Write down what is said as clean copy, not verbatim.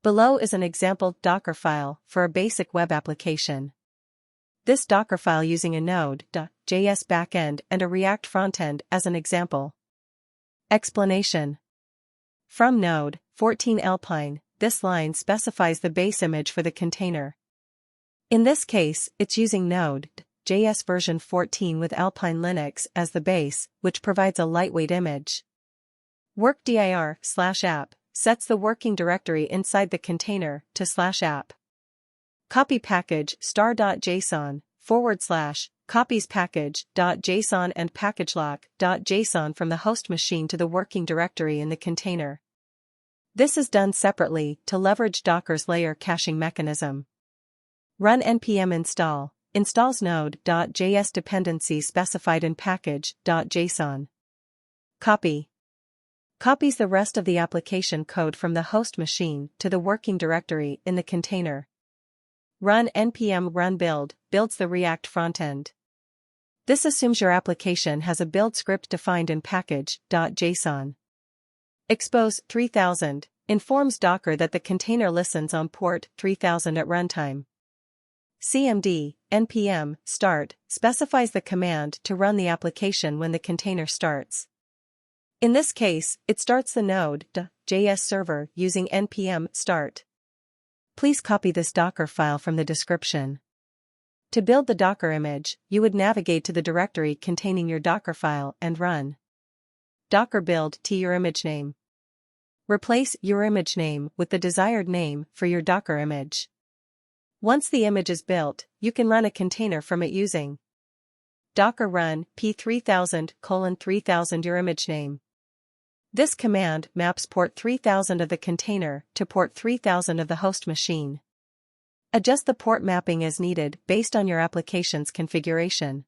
Below is an example Dockerfile for a basic web application. This Dockerfile using a Node.js backend and a React frontend as an example. Explanation. From Node 14 Alpine, this line specifies the base image for the container. In this case, it's using Node.js version 14 with Alpine Linux as the base, which provides a lightweight image. WORKDIR/app sets the working directory inside the container to /app. Copy package-star.json / copies package.json and package-lock.json from the host machine to the working directory in the container. This is done separately to leverage Docker's layer caching mechanism. Run npm install, installs Node.js dependencies specified in package.json. Copies the rest of the application code from the host machine to the working directory in the container. Run npm run build, builds the React frontend. This assumes your application has a build script defined in package.json. Expose 3000, informs Docker that the container listens on port 3000 at runtime. cmd, npm, start, specifies the command to run the application when the container starts. In this case, it starts the Node.js server using npm start. Please copy this Docker file from the description. To build the Docker image, you would navigate to the directory containing your Docker file and run docker build to your image name. Replace your image name with the desired name for your Docker image. Once the image is built, you can run a container from it using docker run p3000:3000 your image name. This command maps port 3000 of the container to port 3000 of the host machine. Adjust the port mapping as needed based on your application's configuration.